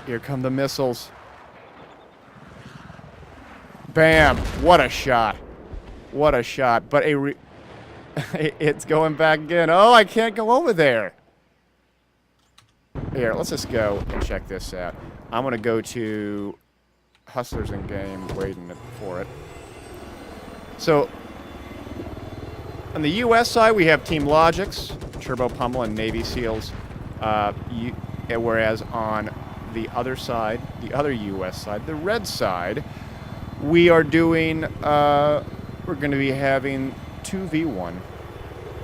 Here come the missiles. Bam! What a shot. What a shot. But it's going back again. Oh, I can't go over there. Here, let's just go and check this out. I'm going to go to Hustlers in Game, waiting for it. So, on the U.S. side, we have Team logiX, Turbopummel, and Navy SEALs. Whereas on the other side, the other U.S. side, the red side, we are doing, we're going to be having 2v1.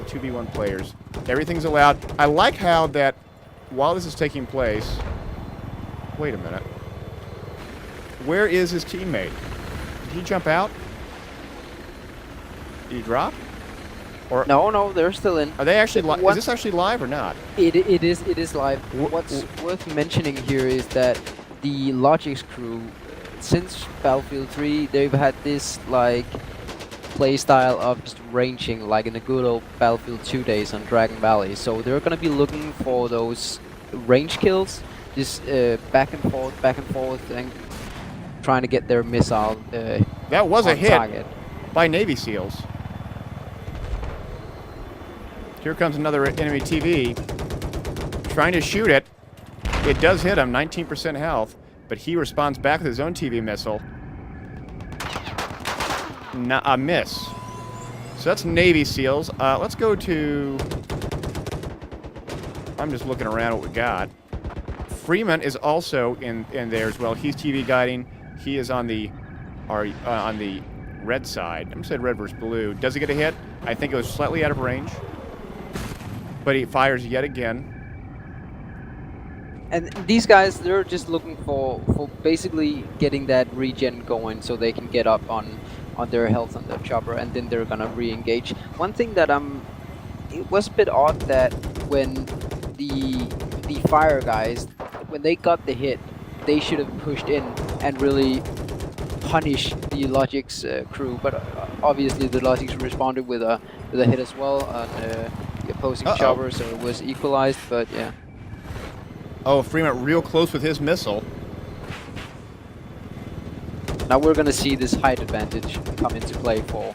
2v1 players. Everything's allowed. I like how that while this is taking place... Wait a minute. Where is his teammate? Did he jump out? Did he drop? Or No, they're still in. are they actually live? Is this actually live or not? It is live. What's worth mentioning here is that the logiX crew, since Battlefield 3, they've had this like play style of just ranging like in the good old Battlefield 2 days on Dragon Valley. So they're gonna be looking for those range kills, just back and forth, and trying to get their missile. That was a hit target by Navy SEALs. Here comes another enemy TV. Trying to shoot it. It does hit him, 19% health, but he responds back with his own TV missile. A miss. So that's Navy SEALs. Let's go to... I'm just looking around what we got. Freeman is also in there as well. He's TV guiding. He is on the red side. I'm going to say red versus blue. Does he get a hit? I think it was slightly out of range. But he fires yet again. And these guys, they're just looking for basically getting that regen going so they can get up on their health on their chopper, and then they're gonna re-engage. One thing that it was a bit odd that when the fire guys, when they got the hit, they should have pushed in and really punished the logiX crew, but obviously the logiX responded with a hit as well on the opposing chopper, so it was equalized, but yeah. Oh, Freeman real close with his missile. Now we're gonna see this height advantage come into play for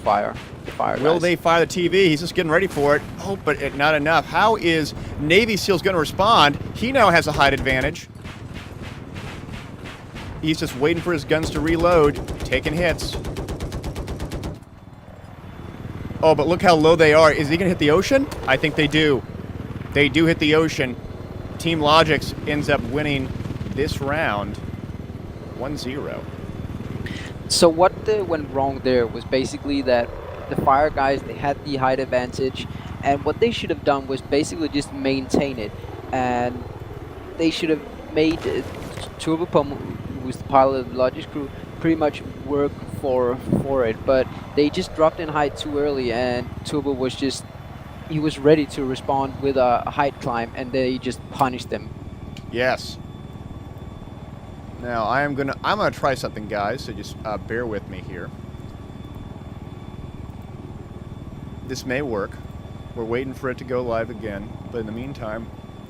fire. The fire Will guys. they fire the TV? He's just getting ready for it. Oh, but not enough. How is Navy SEALs going to respond? He now has a height advantage. He's just waiting for his guns to reload, taking hits. Oh, but look how low they are. Is he going to hit the ocean? I think they do. They do hit the ocean. Team logiX ends up winning this round 1-0. So what went wrong there was basically that the fire guys, they had the height advantage, and what they should have done was basically just maintain it, and they should have made Turbopummel, who was the pilot of the logiX crew, pretty much work for it, but they just dropped in height too early, and Turbo was just, he was ready to respond with a height climb, and they just punished them. Yes. Now I'm gonna try something, guys. So just bear with me here. This may work. We're waiting for it to go live again, but in the meantime,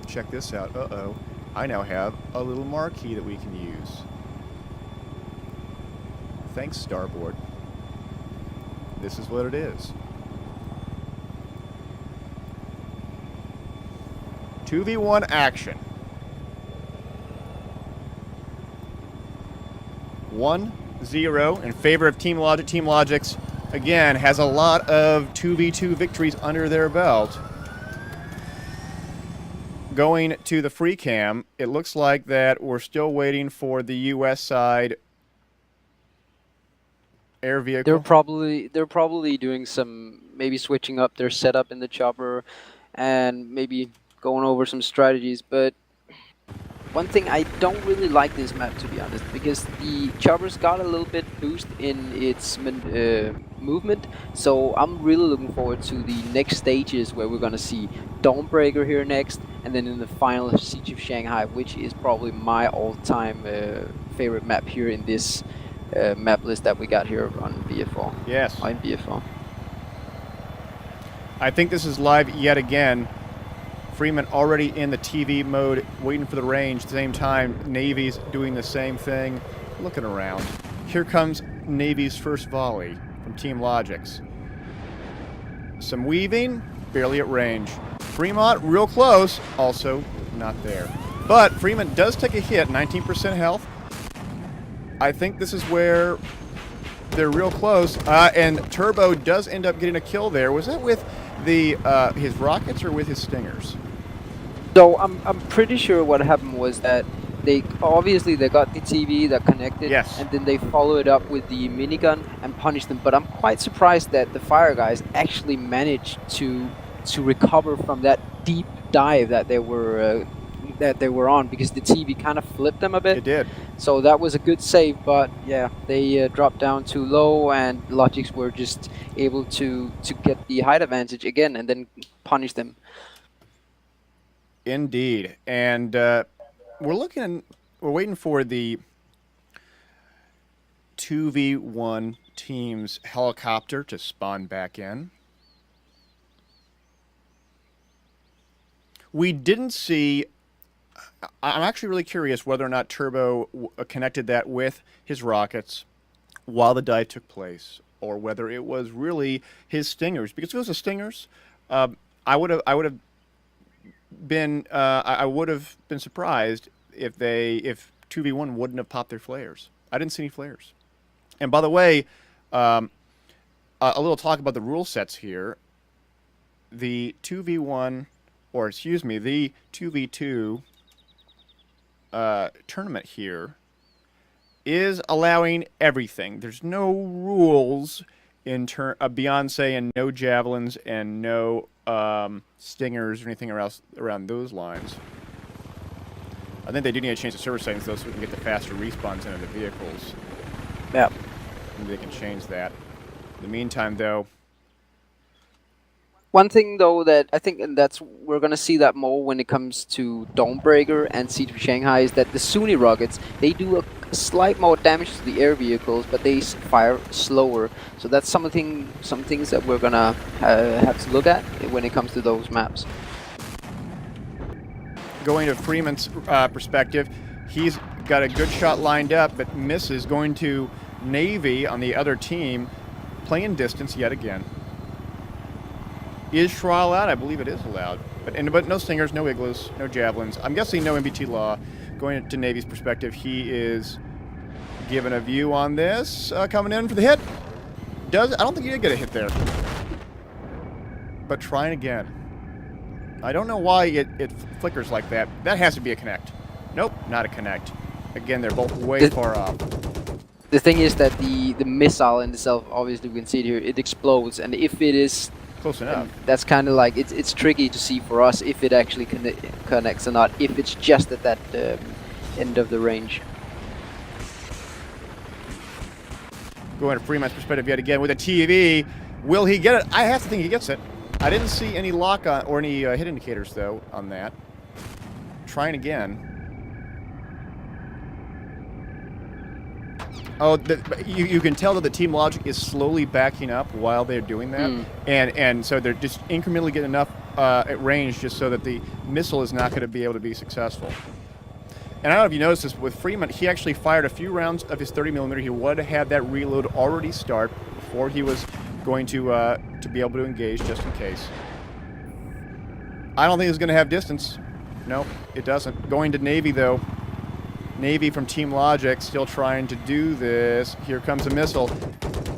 check this out. Uh-oh. I now have a little marquee that we can use. Thanks, Starboard. This is what it is. 2v1 action. 1-0 in favor of Team logiX. Team logiX, again, has a lot of 2v2 victories under their belt. Going to the free cam, it looks like that we're still waiting for the U.S. side air vehicle. They're probably doing some, maybe switching up their setup in the chopper, and maybe going over some strategies. But one thing, I don't really like this map, to be honest, because the chopper's got a little bit boost in its movement, so I'm really looking forward to the next stages where we're gonna see Dawnbreaker here next, and then in the final Siege of Shanghai, which is probably my all-time favorite map here in this map list that we got here on BF4. Yes. On BF4. I think this is live yet again. Freeman already in the TV mode, waiting for the range. At the same time, Navy's doing the same thing, looking around. Here comes Navy's first volley from Team logiX. Some weaving, barely at range. Fremont, real close, also not there. But Freeman does take a hit, 19% health. I think this is where they're real close. And Turbo does end up getting a kill there. Was that with the his rockets or with his stingers? So I'm pretty sure what happened was that they obviously they got the TV that connected, Yes. and then they followed it up with the minigun and punished them. But I'm quite surprised that the fire guys actually managed to recover from that deep dive that they were on, because the TV kind of flipped them a bit. It did. So that was a good save, but yeah, they dropped down too low, and logiX were just able to get the height advantage again and then punish them. Indeed. And we're waiting for the 2v1 team's helicopter to spawn back in. We didn't see... I'm actually really curious whether or not Turbo connected that with his rockets while the dive took place, or whether it was really his stingers. Because if it was the stingers, I would have been surprised if 2v1 wouldn't have popped their flares. I didn't see any flares. And by the way, a little talk about the rule sets here. The 2v1, or excuse me, the 2v2 tournament here is allowing everything. There's no rules beyond saying no javelins and no stingers or anything around those lines. I think they do need to change the server settings though, so we can get the faster respawns into the vehicles. Yeah. Maybe they can change that. In the meantime, though. One thing though that I think, and we're gonna see that more when it comes to Dawnbreaker and C2 Shanghai, is that the Sunni rockets, they do a slight more damage to the air vehicles, but they fire slower. So that's some things that we're gonna have to look at when it comes to those maps. Going to Freeman's perspective, he's got a good shot lined up, but misses. Going to Navy on the other team, playing distance yet again. Is Shra allowed? I believe it is allowed. But no stingers, no igloos, no javelins. I'm guessing no MBT law. Going to Navy's perspective, he is given a view on this. Coming in for the hit. I don't think he did get a hit there. But trying again. I don't know why it flickers like that. That has to be a connect. Nope, not a connect. Again, they're both way far off. The thing is that the missile in itself, obviously we can see it here, it explodes, and if it is close enough, that's kind of like it's tricky to see for us if it actually connects or not, if it's just at that end of the range. Going to Freeman's perspective yet again with a TV. Will he get it? I have to think he gets it. I didn't see any lock on or any hit indicators though on that. Trying again. Oh, you can tell that the team logic is slowly backing up while they're doing that, and so they're just incrementally getting enough at range just so that the missile is not going to be able to be successful. And I don't know if you noticed this, but with Freeman, he actually fired a few rounds of his 30mm. He would have had that reload already start before he was going to be able to engage, just in case. I don't think it's going to have distance. No, it doesn't. Going to Navy though. Navy from Team logiX still trying to do this. Here comes a missile.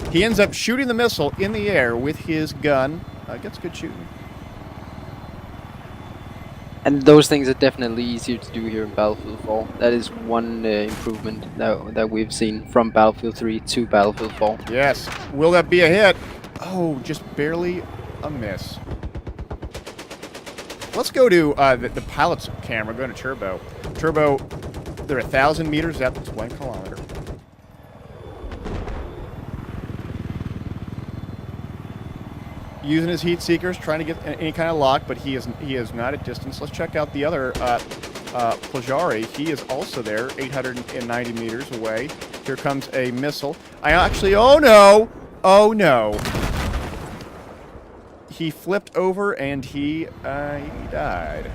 He ends up shooting the missile in the air with his gun. Gets good shooting. And those things are definitely easier to do here in Battlefield 4. That is one improvement that we've seen from Battlefield 3 to Battlefield 4. Yes. Will that be a hit? Oh, just barely a miss. Let's go to the pilot's camera. Go to Turbo. Turbo, they're 1,000 meters up. That's 1 kilometer. Using his heat seekers, trying to get any kind of lock, but he is not at distance. Let's check out the other Plajari. He is also there, 890 meters away. Here comes a missile. Oh no! Oh no! he flipped over and he died.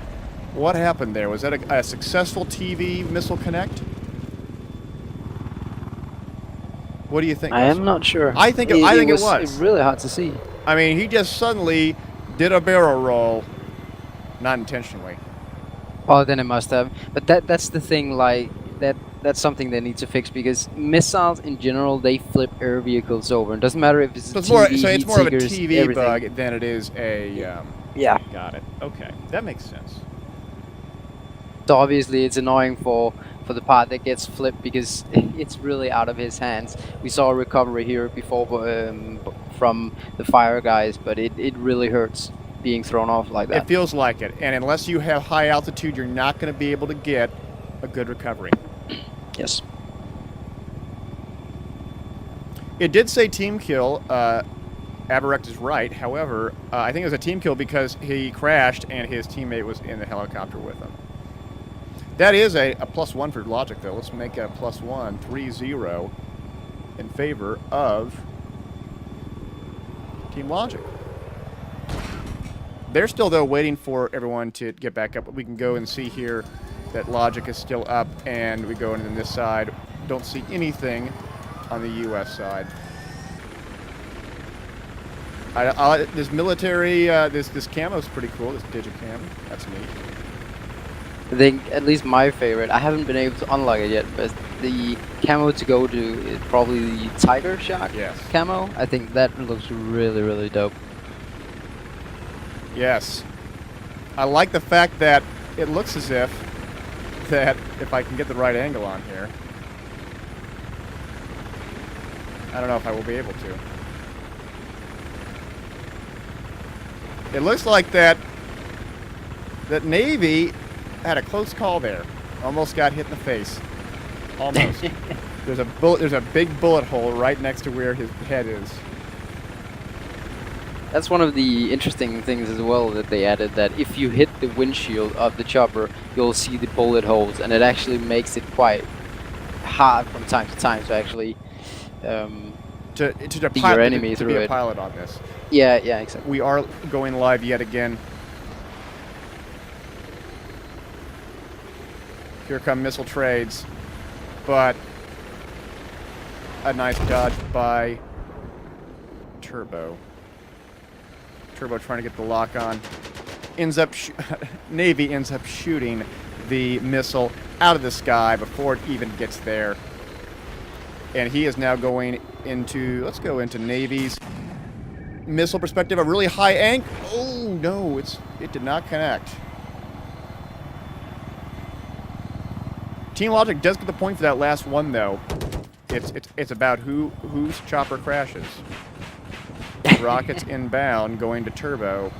What happened there? Was that a successful TV missile connect? What do you think? I Russell? am not sure. I think it was. It's really hard to see. I mean, he just suddenly did a barrel roll, not intentionally. Oh, then it must have. But that's the thing. Like that's something they need to fix, because missiles in general, they flip air vehicles over. It doesn't matter if it's a TV, So it's more of a heat TV seekers, everything. bug than it is a. Yeah. Got it. Okay, that makes sense. So obviously it's annoying for the part that gets flipped, because it's really out of his hands. We saw a recovery here before from the fire guys, but it really hurts being thrown off like that. It feels like it, and unless you have high altitude, you're not going to be able to get a good recovery. Yes. It did say team kill. Aberect is right. However, I think it was a team kill because he crashed and his teammate was in the helicopter with him. That is a +1 for logic, though. Let's make a +1, 3-0 in favor of Team Logic. They're still, though, waiting for everyone to get back up. We can go and see here that Logic is still up, and we go into this side. Don't see anything on the U.S. side. This military, this camo is pretty cool. This digicam, that's neat. I think at least my favorite, I haven't been able to unlock it yet, but the camo to go to is probably the Tiger Shark camo. I think that looks really, really dope. Yes. I like the fact that it looks as if I can get the right angle on here. I don't know if I will be able to. It looks like that Navy had a close call there. Almost got hit in the face. Almost. There's a big bullet hole right next to where his head is. That's one of the interesting things as well that they added, that if you hit the windshield of the chopper, you'll see the bullet holes, and it actually makes it quite hard from time to time to actually to be your enemy to through be a it. pilot on this. Yeah, exactly. We are going live yet again. Here come missile trades, but a nice dodge by Turbo. Turbo trying to get the lock on. Navy ends up shooting the missile out of the sky before it even gets there. And he is now going into, let's go into Navy's missile perspective, a really high angle. Oh no, it did not connect. Team Logic does get the point for that last one, though. It's about whose chopper crashes. Rockets inbound, going to Turbo.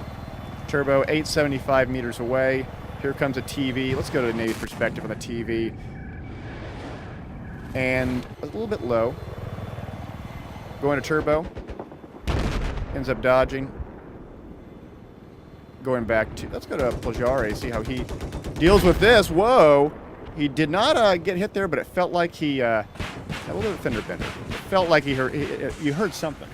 Turbo 875 meters away. Here comes a TV. Let's go to the Navy perspective on the TV. And a little bit low. Going to Turbo. Ends up dodging. Going back to, let's go to Plajare, see how he deals with this. Whoa! He did not get hit there, but it felt like he, a little bit of fender bender. It felt like you heard something.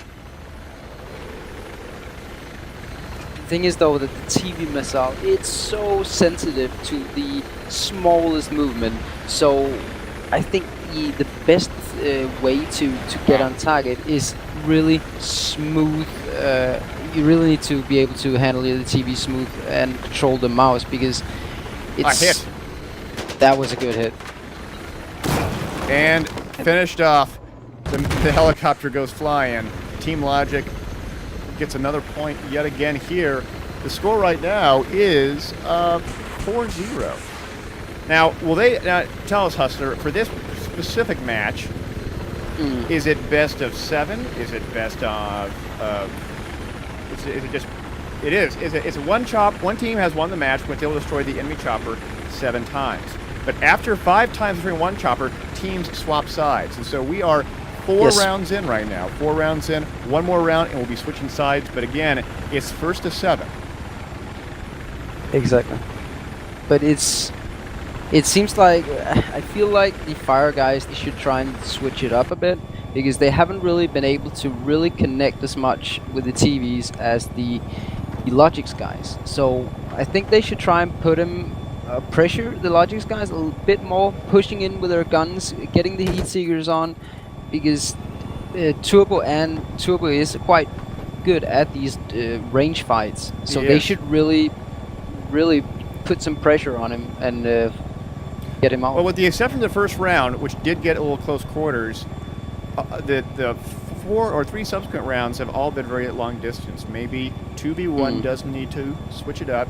The thing is, though, that the TV missile, it's so sensitive to the smallest movement. So I think the best way to get on target is really smooth. You really need to be able to handle the TV smooth and control the mouse, because it's... A hit. That was a good hit. And finished off. The helicopter goes flying. Team Logic gets another point yet again here. The score right now is 4-0. Now, will they tell us, Hustler, for this specific match, is it best of 7? Is it best of? Is it just? It is. It's one team has won the match when they will destroy the enemy chopper 7 times. But after 5 times destroying one chopper, teams swap sides, and so we are 4 rounds in right now. 4 rounds in. One more round, and we'll be switching sides. But again, it's first to 7. Exactly. But it seems like, I feel like the fire guys, they should try and switch it up a bit, because they haven't really been able to really connect as much with the TVs as the logiX guys. So I think they should try and put him pressure the logiX guys a little bit more, pushing in with their guns, getting the heat seekers on, because Turbo is quite good at these range fights. So they should really put some pressure on him and get him out. Well, with the exception of the first round, which did get a little close quarters, the 4 or 3 subsequent rounds have all been very long distance. Maybe 2v1 does need to switch it up.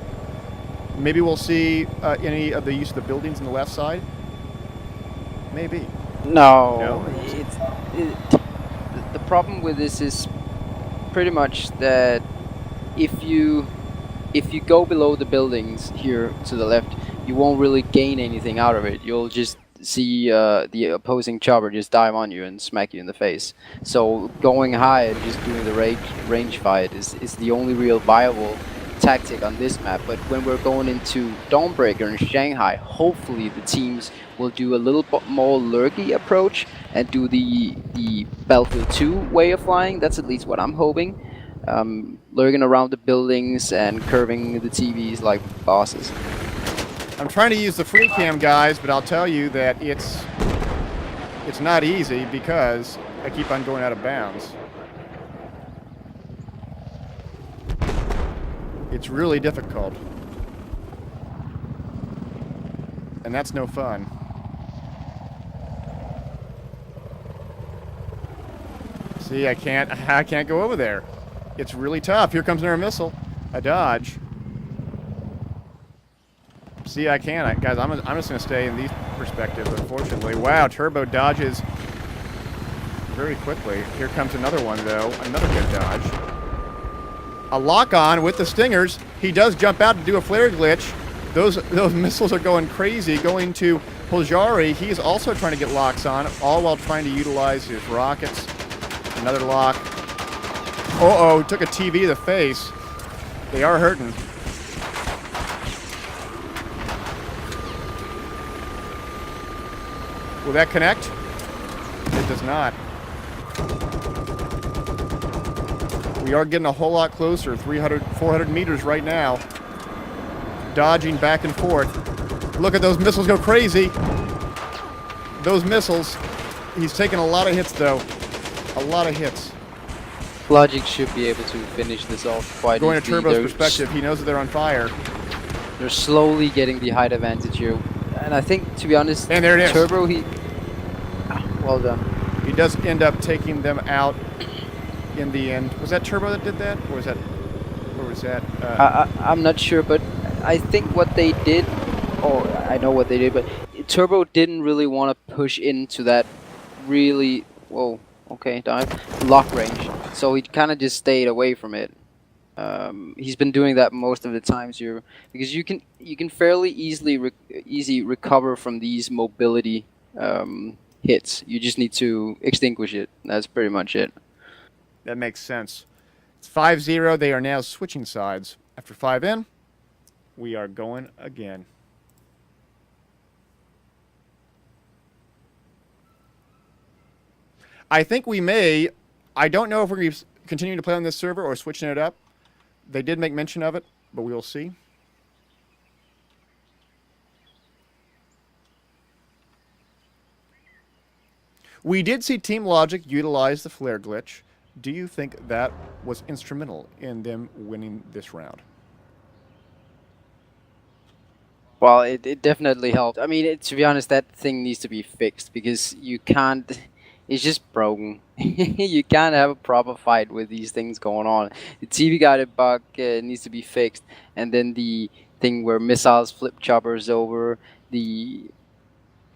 Maybe we'll see any of the use of the buildings on the left side. Maybe. No. The problem with this is pretty much that if you go below the buildings here to the left, you won't really gain anything out of it. You'll just see the opposing chopper just dive on you and smack you in the face. So going high and just doing the range fight is the only real viable tactic on this map. But when we're going into Dawnbreaker and Shanghai, hopefully the teams will do a little bit more lurky approach and do the Battlefield 2 way of flying. That's at least what I'm hoping. Lurking around the buildings and curving the TVs like bosses. I'm trying to use the free cam, guys, but I'll tell you that it's not easy because I keep on going out of bounds. It's really difficult. And that's no fun. See, I can't go over there. It's really tough. Here comes another missile. A dodge. See, I can't. Guys, I'm just going to stay in these perspectives, unfortunately. Wow, Turbo dodges very quickly. Here comes another one, though. Another good dodge. A lock-on with the stingers. He does jump out to do a flare glitch. Those missiles are going crazy, going to Poljari. He's also trying to get locks on, all while trying to utilize his rockets. Another lock. Uh-oh, took a TV to the face. They are hurting. Will that connect? It does not. We are getting a whole lot closer, 300, 400 meters right now. Dodging back and forth. Look at those missiles go crazy. Those missiles. He's taking a lot of hits, though. A lot of hits. logiX should be able to finish this off quite Going easily. to Turbo's perspective, he knows that they're on fire. They're slowly getting the height advantage here. And I think, to be honest, And there it is. Turbo, well done. He does end up taking them out in the end. Was that Turbo that did that? Or was that... I'm not sure, but I think what they did, or I know what they did, but Turbo didn't really want to push into that really, whoa, okay, dive, lock range. So he kind of just stayed away from it. He's been doing that most of the times here, because you can fairly easily recover from these mobility hits. You just need to extinguish it. That's pretty much it. That makes sense. It's 5-0. They are now switching sides. After 5 in, we are going again. I think we may... I don't know if we're going to be continuing to play on this server or switching it up. They did make mention of it, but we will see. We did see Team logiX utilize the flare glitch. Do you think that was instrumental in them winning this round? Well, it definitely helped. I mean, to be honest, that thing needs to be fixed, because you can't... It's just broken. You can't have a proper fight with these things going on. The TV guided bug needs to be fixed, and then the thing where missiles flip choppers over, the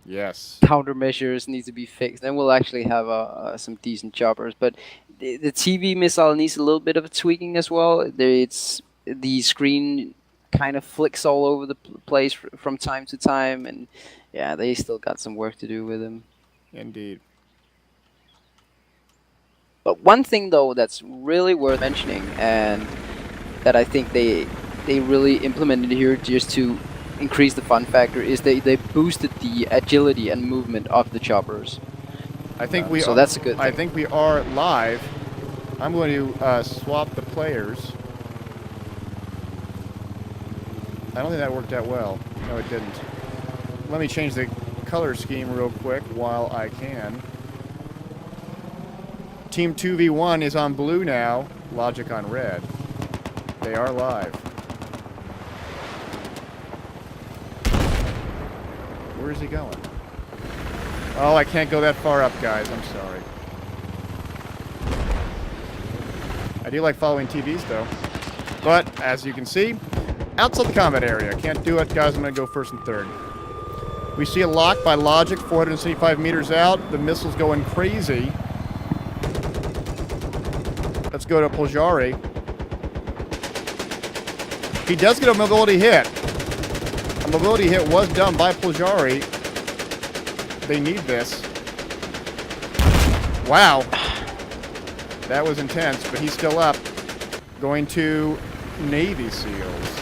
countermeasures needs to be fixed. Then we'll actually have some decent choppers. But the TV missile needs a little bit of tweaking as well. It's the screen kind of flicks all over the place from time to time, and yeah, they still got some work to do with them. Indeed. But one thing, though, that's really worth mentioning, and that I think they really implemented here just to increase the fun factor, is they boosted the agility and movement of the choppers. I think so that's a good thing. I think we are live. I'm going to swap the players. I don't think that worked out well. No, it didn't. Let me change the color scheme real quick while I can. Team 2v1 is on blue now. logiX on red. They are live. Where is he going? Oh, I can't go that far up, guys. I'm sorry. I do like following TVs, though. But, as you can see, outside the combat area. Can't do it, guys. I'm going to go first and third. We see a lock by logiX, 475 meters out. The missile's going crazy. Let's go to Poljari. He does get a mobility hit. A mobility hit was done by Poljari. They need this. Wow. That was intense, but he's still up. Going to Navy SEALs.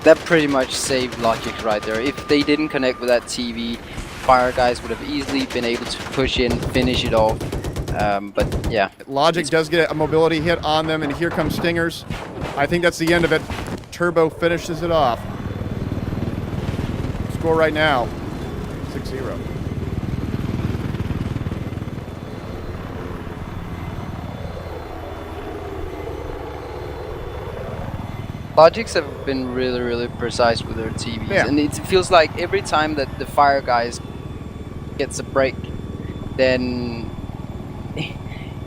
That pretty much saved logiX right there. If they didn't connect with that TV, Fire guys would have easily been able to push in, finish it off. But yeah. logiX does get a mobility hit on them, and here comes Stingers. I think that's the end of it. Turbo finishes it off. Score right now, 6-0. logiX have been really precise with their TVs, Yeah. and it feels like every time that the Fire guys gets a break, then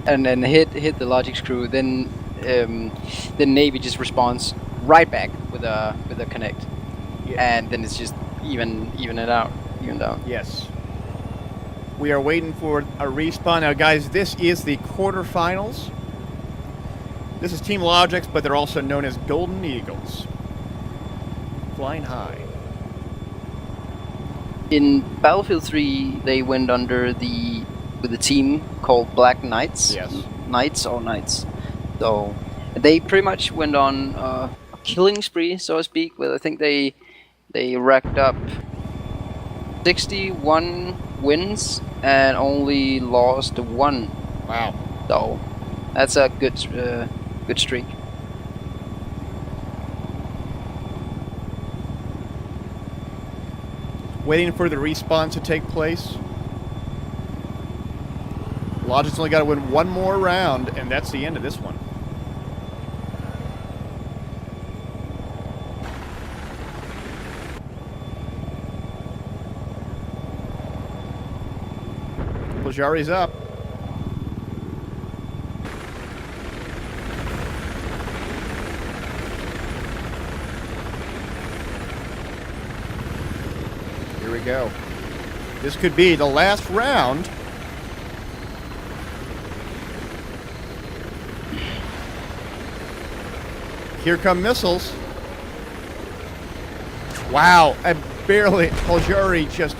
and then hit the logiX crew, then the Navy just responds right back with a connect, and then it's just even it out. Yes. We are waiting for a respawn. Now, guys, this is the quarterfinals. This is Team logiX, but they're also known as Golden Eagles. Flying high. In Battlefield 3, they went under with a team called Black Knights. Yes. Knights. So they pretty much went on a killing spree, so to speak. But I think they racked up 61 wins and only lost 1. Wow. So that's a good streak. Waiting for the respawn to take place. logiX only got to win one more round, and that's the end of this one. Poljari's up. Here we go. This could be the last round. Here come missiles. Wow, Poljari just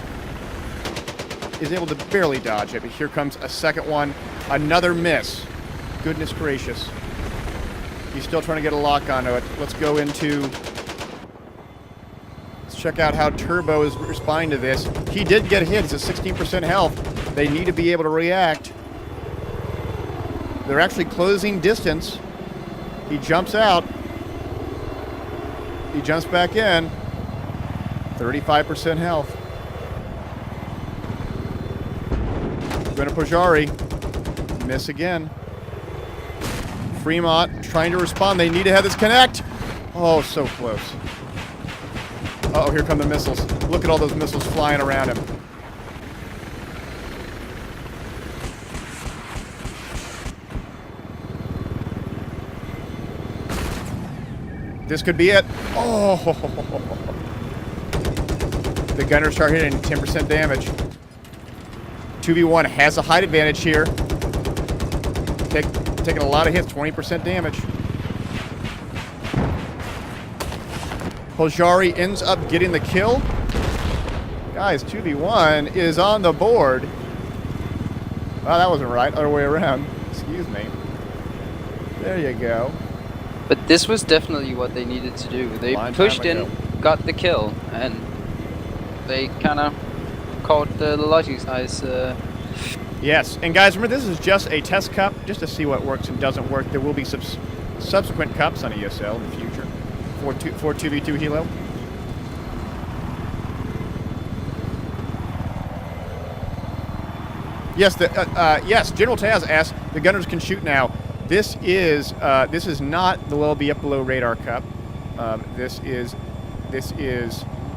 is able to barely dodge it, but here comes a second one. Another miss. Goodness gracious. He's still trying to get a lock onto it. Let's go into... Let's check out how Turbo is responding to this. He did get hit. He's at 16% health. They need to be able to react. They're actually closing distance. He jumps out. He jumps back in. 35% health. Going to Poljari. Miss again. Fremont trying to respond. They need to have this connect. Oh, so close. Uh-oh, here come the missiles. Look at all those missiles flying around him. This could be it. Oh! The gunners start hitting 10% damage. 2v1 has a height advantage here. Taking a lot of hits, 20% damage. Poljari ends up getting the kill. Guys, 2v1 is on the board. Oh, that wasn't right. Other way around. Excuse me. There you go. But this was definitely what they needed to do. They pushed in, got the kill, and they kind of caught the logiX guys. Yes, and guys, remember this is just a test cup, just to see what works and doesn't work. There will be subsequent cups on ESL in the future for 2v2 Helo. Yes, yes. General Taz asked, the gunners can shoot now. This is not the Little Be Up Below Radar Cup. This is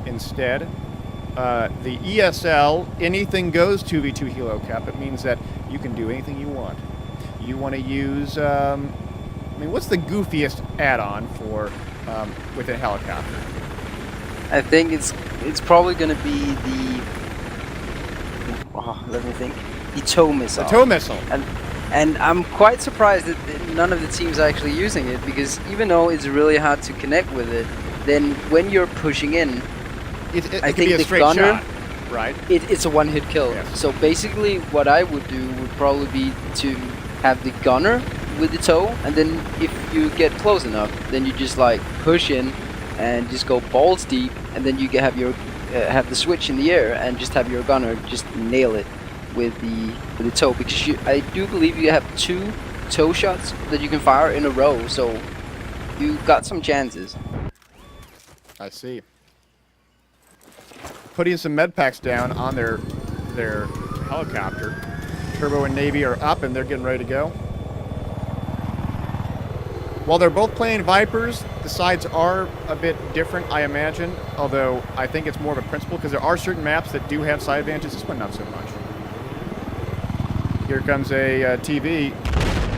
instead the ESL Anything Goes 2v2 Helo Cup. It means that you can do anything you want. You want to use, I mean, what's the goofiest add-on for with a helicopter? I think it's probably going to be the, let me think, the tow missile. The tow missile. And I'm quite surprised that none of the teams are actually using it, because even though it's really hard to connect with it, then when you're pushing in, It I can think be a the straight gunner, shot, right? it's a one-hit kill. Yes. So basically what I would do would probably be to have the gunner with the tow, and then if you get close enough, then you just like push in and just go balls deep, and then you can have your have the switch in the air and just have your gunner just nail it with the tow, because I do believe you have 2 tow shots that you can fire in a row, so you got some chances. I see. Putting some med packs down on their helicopter. Turbo and Navy are up and they're getting ready to go. While they're both playing Vipers, the sides are a bit different, I imagine. Although I think it's more of a principle, because there are certain maps that do have side advantages. This one not so much. Here comes a TV.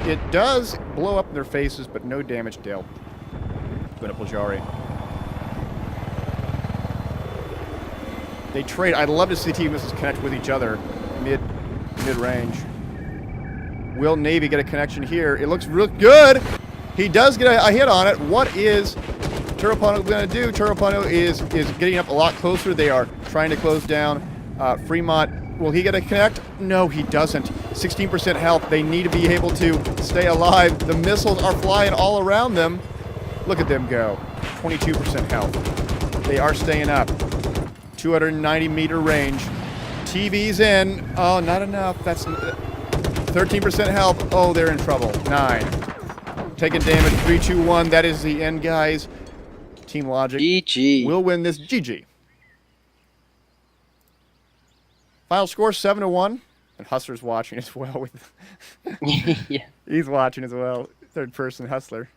It does blow up in their faces, but no damage dealt. Winnipujari. They trade. I'd love to see TV missiles connect with each other mid-range. Will Navy get a connection here? It looks real good. He does get a hit on it. What is Turbopummel going to do? Turbopummel is getting up a lot closer. They are trying to close down Fremont. Will he get a connect? No, he doesn't. 16% health. They need to be able to stay alive. The missiles are flying all around them. Look at them go. 22% health. They are staying up. 290-meter range. TV's in. Oh, not enough. That's 13% health. Oh, they're in trouble. 9. Taking damage. 3, 2, 1. That is the end, guys. Team logiX GG. will win this. GG. Final score 7-1. And Hustler's watching as well. Yeah. He's watching as well. Third person Hustler.